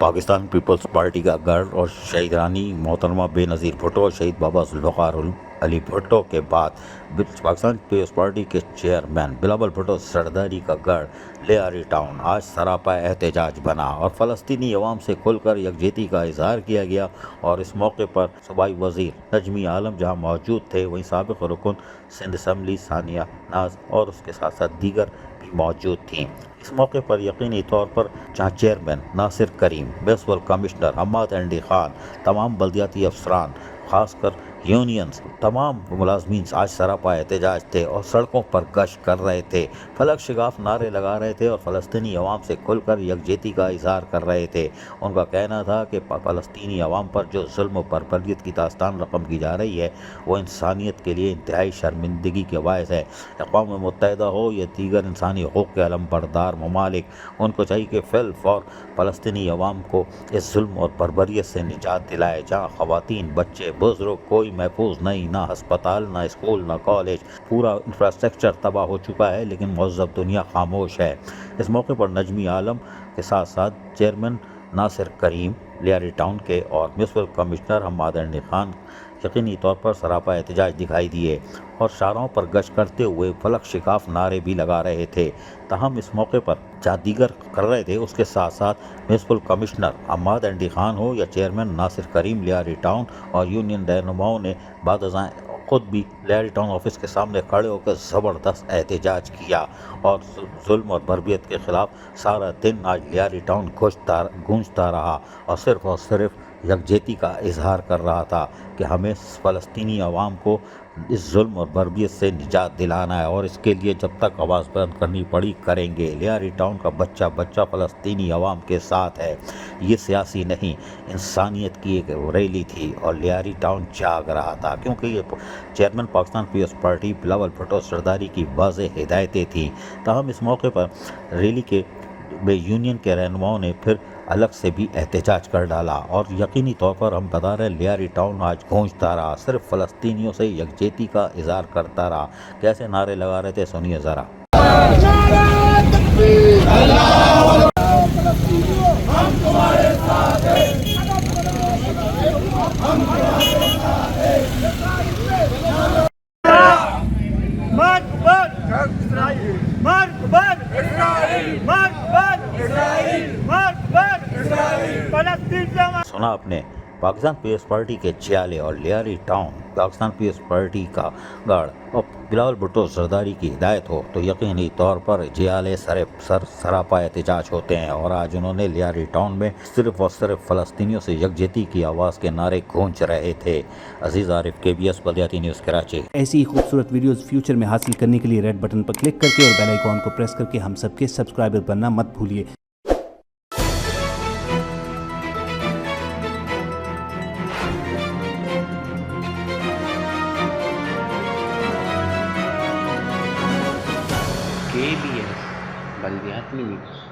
Pakistan Peoples Party کا گڑھ اور شہیدانی محترمہ بے نظیر بھٹو اور شہید بابا ذوالفقار علی بھٹو کے بعد پاکستان پیپلز پارٹی کے چیئرمین بلاول بھٹو سرداری کا گڑھ لیاری ٹاؤن آج سراپا احتجاج بنا اور فلسطینی عوام سے کھل کر یکجہتی کا اظہار کیا گیا۔ اور اس موقع پر صوبائی وزیر نجمی عالم جہاں موجود تھے، وہیں سابق رکن سندھ اسمبلی ثانیہ ناز اور اس کے ساتھ ساتھ دیگر بھی موجود تھیں۔ اس موقع پر یقینی طور پر جہاں chairman Nasir Karim, municipal commissioner Hammad انڈی خان، تمام بلدیاتی افسران، خاص کر یونینز، تمام ملازمین آج سراپا احتجاج تھے اور سڑکوں پر گشت کر رہے تھے، فلک شگاف نعرے لگا رہے تھے اور فلسطینی عوام سے کھل کر یکجہتی کا اظہار کر رہے تھے۔ ان کا کہنا تھا کہ فلسطینی عوام پر جو ظلم و بربریت کی داستان رقم کی جا رہی ہے وہ انسانیت کے لیے انتہائی شرمندگی کے باعث ہے۔ اقوام متحدہ ہو یا دیگر انسانی حقوق کے علم بردار ممالک، ان کو چاہیے کہ فی الفور فلسطینی عوام کو اس ظلم اور بربریت سے نجات دلائے، جہاں خواتین، بچے، بزرگ کوئی محفوظ نہیں، نہ ہسپتال، نہ اسکول، نہ کالج، پورا انفراسٹرکچر تباہ ہو چکا ہے، لیکن مہذب دنیا خاموش ہے۔ اس موقع پر نجمی عالم کے ساتھ ساتھ چیئرمین ناصر کریم لیاری ٹاؤن کے اور میونسپل کمشنر حماد انڈی خان یقینی طور پر سراپا احتجاج دکھائی دیے اور شاہراہوں پر گشت کرتے ہوئے فلک شگاف نعرے بھی لگا رہے تھے۔ تاہم اس موقع پر جہاں دیگر کر رہے تھے، اس کے ساتھ ساتھ میونسپل کمشنر حماد انڈی خان ہو یا چیئرمین ناصر کریم لیاری ٹاؤن اور یونین رہنماؤں نے بعد ازاں خود بھی لیاری ٹاؤن آفس کے سامنے کھڑے ہو کر زبردست احتجاج کیا اور ظلم اور بربریت کے خلاف سارا دن آج لیاری ٹاؤن گونجتا رہا اور صرف یکجہتی کا اظہار کر رہا تھا کہ ہمیں فلسطینی عوام کو اس ظلم اور بربریت سے نجات دلانا ہے اور اس کے لیے جب تک آواز بلند کرنی پڑی کریں گے۔ لیاری ٹاؤن کا بچہ بچہ فلسطینی عوام کے ساتھ ہے۔ یہ سیاسی نہیں، انسانیت کی ایک ریلی تھی اور لیاری ٹاؤن جاگ رہا تھا، کیونکہ یہ چیئرمین پاکستان پیپلز پارٹی بلاول بھٹو سرداری کی واضح ہدایتیں تھیں۔ تاہم اس موقع پر ریلی کے یونین کے رہنماؤں نے پھر الگ سے بھی احتجاج کر ڈالا اور یقینی طور پر ہم بتا رہے لیاری ٹاؤن آج گونجتا رہا، صرف فلسطینیوں سے یکجہتی کا اظہار کرتا رہا۔ کیسے نعرے لگا رہے تھے، سنیے ذرا۔ سنا آپ نے پاکستان پیپلز پارٹی کے جیالے اور Lyari town Pakistan Peoples Party کا گڑھ اور بلاول بھٹو زرداری کی ہدایت ہو تو یقینی طور پر جیالے سراپا احتجاج ہوتے ہیں، اور آج انہوں نے لیاری ٹاؤن میں صرف اور صرف فلسطینیوں سے یکجہتی کی آواز کے نعرے گونج رہے تھے۔ عزیز عارف، KBS بلدیاتی نیوز کراچی۔ ایسی ہی خوبصورت ویڈیوز فیوچر میں حاصل کرنے کے لیے ریڈ بٹن پر کلک کر کے اور بیل آئیکن کو پریس کر کے ہم سب کے سبسکرائبر بننا مت بھولیے۔ KBS بلدیاتی نیوز۔